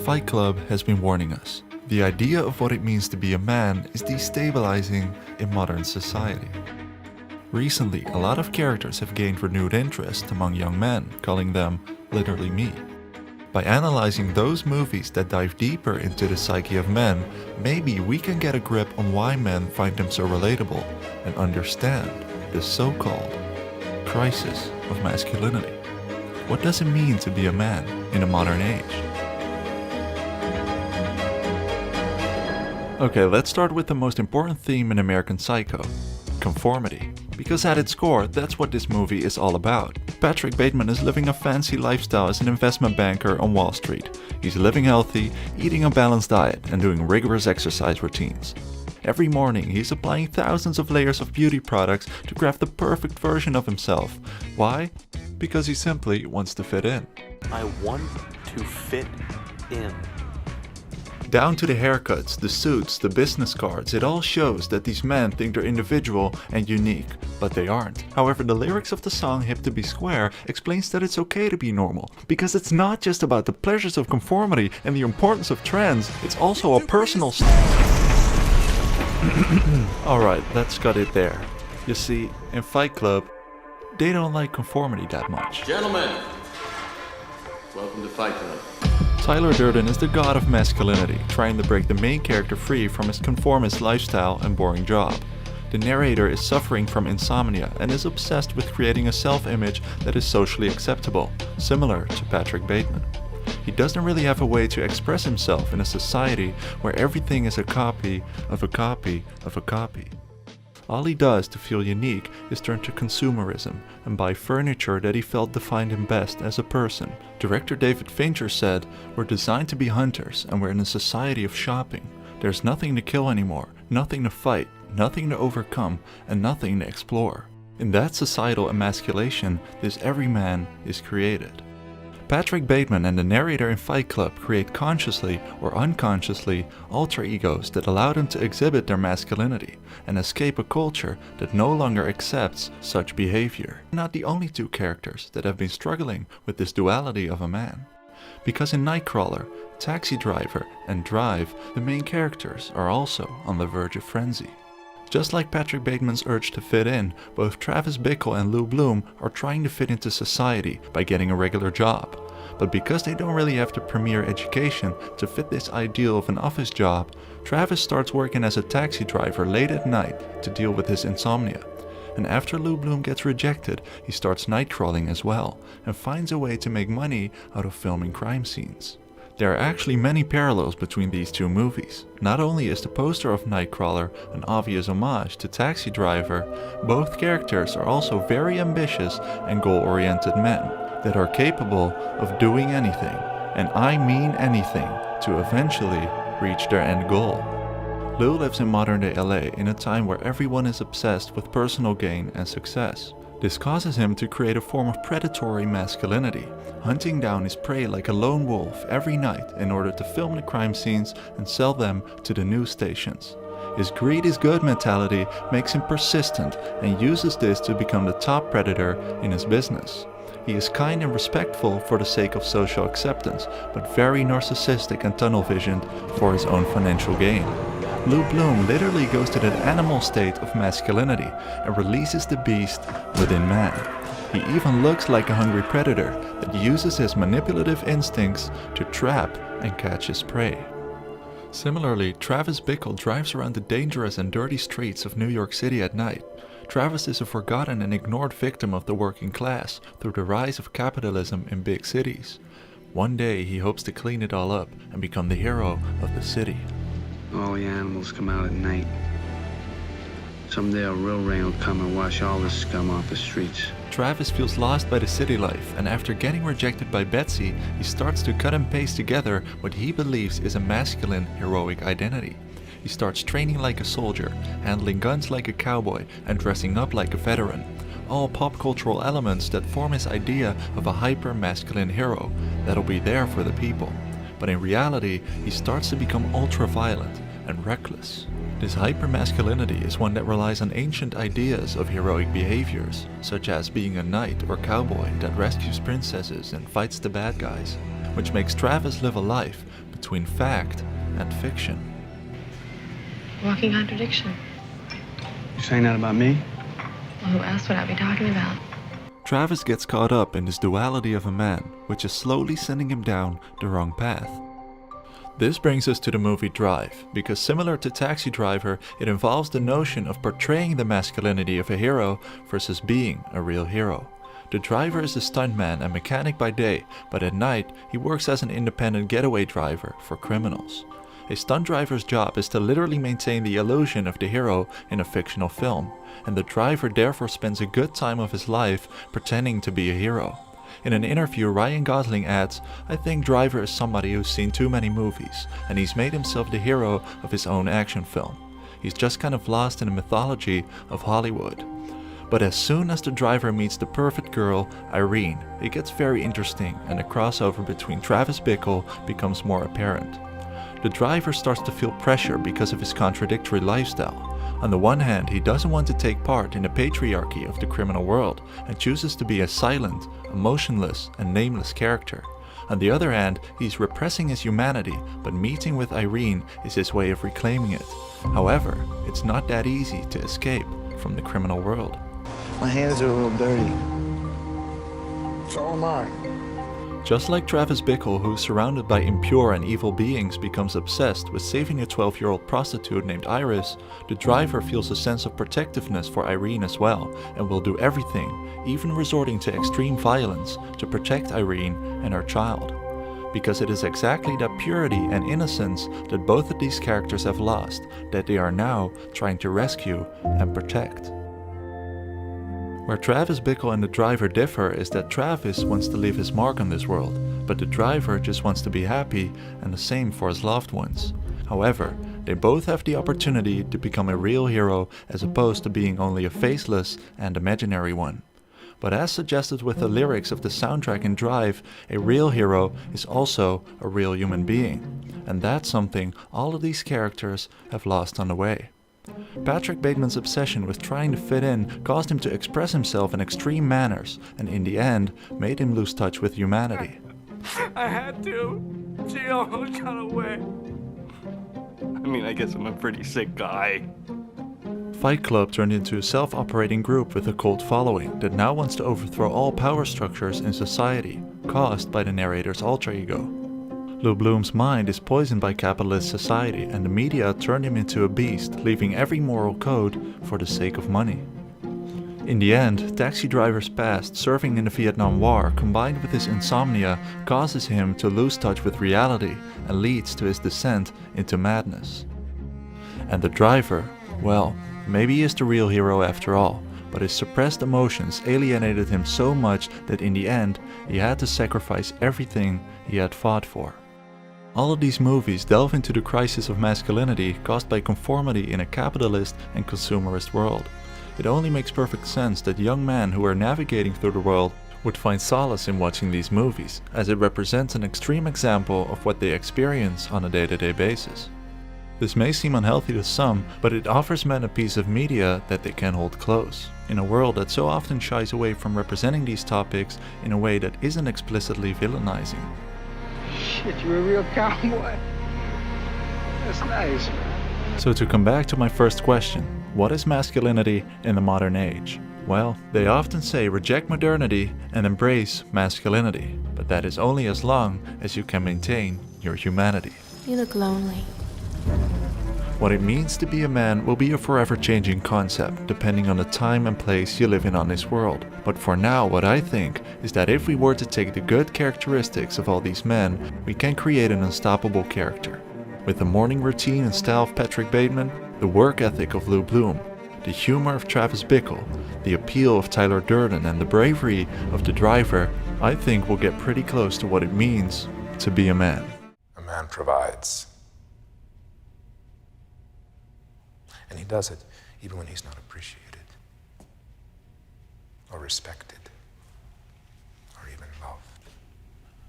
Fight Club has been warning us. The idea of what it means to be a man is destabilizing in modern society. Recently, a lot of characters have gained renewed interest among young men, calling them literally me. By analyzing those movies that dive deeper into the psyche of men, maybe we can get a grip on why men find them so relatable and understand the so-called crisis of masculinity. What does it mean to be a man in a modern age? Okay, let's start with the most important theme in American Psycho, conformity. Because at its core, that's what this movie is all about. Patrick Bateman is living a fancy lifestyle as an investment banker on Wall Street. He's living healthy, eating a balanced diet, and doing rigorous exercise routines. Every morning, he's applying thousands of layers of beauty products to craft the perfect version of himself. Why? Because he simply wants to fit in. I want to fit in. Down to the haircuts, the suits, the business cards, it all shows that these men think they're individual and unique, but they aren't. However, the lyrics of the song Hip to Be Square explains that it's okay to be normal, because it's not just about the pleasures of conformity and the importance of trends, it's also a personal Alright, let's cut it there. You see, in Fight Club, they don't like conformity that much. Gentlemen, welcome to Fight Club. Tyler Durden is the god of masculinity, trying to break the main character free from his conformist lifestyle and boring job. The narrator is suffering from insomnia and is obsessed with creating a self-image that is socially acceptable, similar to Patrick Bateman. He doesn't really have a way to express himself in a society where everything is a copy of a copy of a copy. All he does to feel unique is turn to consumerism and buy furniture that he felt defined him best as a person. Director David Fincher said, "We're designed to be hunters and we're in a society of shopping. There's nothing to kill anymore, nothing to fight, nothing to overcome, and nothing to explore." In that societal emasculation, this everyman is created. Patrick Bateman and the narrator in Fight Club create consciously or unconsciously alter egos that allow them to exhibit their masculinity and escape a culture that no longer accepts such behavior. They're not the only two characters that have been struggling with this duality of a man. Because in Nightcrawler, Taxi Driver, and Drive, the main characters are also on the verge of frenzy. Just like Patrick Bateman's urge to fit in, both Travis Bickle and Lou Bloom are trying to fit into society by getting a regular job. But because they don't really have the premier education to fit this ideal of an office job, Travis starts working as a taxi driver late at night to deal with his insomnia. And after Lou Bloom gets rejected, he starts nightcrawling as well, and finds a way to make money out of filming crime scenes. There are actually many parallels between these two movies. Not only is the poster of Nightcrawler an obvious homage to Taxi Driver, both characters are also very ambitious and goal-oriented men that are capable of doing anything, and I mean anything, to eventually reach their end goal. Lou lives in modern-day LA in a time where everyone is obsessed with personal gain and success. This causes him to create a form of predatory masculinity, hunting down his prey like a lone wolf every night in order to film the crime scenes and sell them to the news stations. His greed is good mentality makes him persistent and uses this to become the top predator in his business. He is kind and respectful for the sake of social acceptance, but very narcissistic and tunnel-visioned for his own financial gain. Lou Bloom literally goes to that animal state of masculinity and releases the beast within man. He even looks like a hungry predator that uses his manipulative instincts to trap and catch his prey. Similarly, Travis Bickle drives around the dangerous and dirty streets of New York City at night. Travis is a forgotten and ignored victim of the working class through the rise of capitalism in big cities. One day he hopes to clean it all up and become the hero of the city. All the animals come out at night. Someday a real rain will come and wash all the scum off the streets. Travis feels lost by the city life, and after getting rejected by Betsy, he starts to cut and paste together what he believes is a masculine, heroic identity. He starts training like a soldier, handling guns like a cowboy, and dressing up like a veteran. All pop cultural elements that form his idea of a hyper-masculine hero that'll be there for the people. But in reality, he starts to become ultra-violent and reckless. This hypermasculinity is one that relies on ancient ideas of heroic behaviors, such as being a knight or cowboy that rescues princesses and fights the bad guys, which makes Travis live a life between fact and fiction. Walking contradiction. You saying that about me? Well, who else would I be talking about? Travis gets caught up in this duality of a man, which is slowly sending him down the wrong path. This brings us to the movie Drive, because similar to Taxi Driver, it involves the notion of portraying the masculinity of a hero versus being a real hero. The driver is a stuntman and mechanic by day, but at night he works as an independent getaway driver for criminals. A stunt driver's job is to literally maintain the illusion of the hero in a fictional film, and the driver therefore spends a good time of his life pretending to be a hero. In an interview, Ryan Gosling adds, "I think Driver is somebody who's seen too many movies, and he's made himself the hero of his own action film. He's just kind of lost in the mythology of Hollywood." But as soon as the driver meets the perfect girl, Irene, it gets very interesting and the crossover between Travis Bickle becomes more apparent. The driver starts to feel pressure because of his contradictory lifestyle. On the one hand, he doesn't want to take part in the patriarchy of the criminal world and chooses to be a silent, emotionless, and nameless character. On the other hand, he's repressing his humanity, but meeting with Irene is his way of reclaiming it. However, it's not that easy to escape from the criminal world. My hands are a little dirty. So am I. Just like Travis Bickle, who's surrounded by impure and evil beings, becomes obsessed with saving a 12-year-old prostitute named Iris, the driver feels a sense of protectiveness for Irene as well, and will do everything, even resorting to extreme violence, to protect Irene and her child. Because it is exactly that purity and innocence that both of these characters have lost, that they are now trying to rescue and protect. Where Travis Bickle and the driver differ is that Travis wants to leave his mark on this world, but the driver just wants to be happy, and the same for his loved ones. However, they both have the opportunity to become a real hero as opposed to being only a faceless and imaginary one. But as suggested with the lyrics of the soundtrack in Drive, a real hero is also a real human being, and that's something all of these characters have lost on the way. Patrick Bateman's obsession with trying to fit in caused him to express himself in extreme manners, and in the end made him lose touch with humanity. I had to. She almost got away. I mean, I guess I'm a pretty sick guy. Fight Club turned into a self-operating group with a cult following that now wants to overthrow all power structures in society, caused by the narrator's alter ego. Lou Bloom's mind is poisoned by capitalist society, and the media turned him into a beast, leaving every moral code for the sake of money. In the end, Taxi Driver's past serving in the Vietnam War combined with his insomnia causes him to lose touch with reality and leads to his descent into madness. And the driver, well, maybe he is the real hero after all, but his suppressed emotions alienated him so much that in the end he had to sacrifice everything he had fought for. All of these movies delve into the crisis of masculinity caused by conformity in a capitalist and consumerist world. It only makes perfect sense that young men who are navigating through the world would find solace in watching these movies, as it represents an extreme example of what they experience on a day-to-day basis. This may seem unhealthy to some, but it offers men a piece of media that they can hold close, in a world that so often shies away from representing these topics in a way that isn't explicitly villainizing. Shit, you're a real cowboy. That's nice, man. So to come back to my first question, what is masculinity in the modern age? Well, they often say reject modernity and embrace masculinity, but that is only as long as you can maintain your humanity. You look lonely. What it means to be a man will be a forever changing concept, depending on the time and place you live in on this world. But for now, what I think is that if we were to take the good characteristics of all these men, we can create an unstoppable character. With the morning routine and style of Patrick Bateman, the work ethic of Lou Bloom, the humor of Travis Bickle, the appeal of Tyler Durden, and the bravery of the driver, I think we'll get pretty close to what it means to be a man. A man provides. And he does it even when he's not appreciated or respected.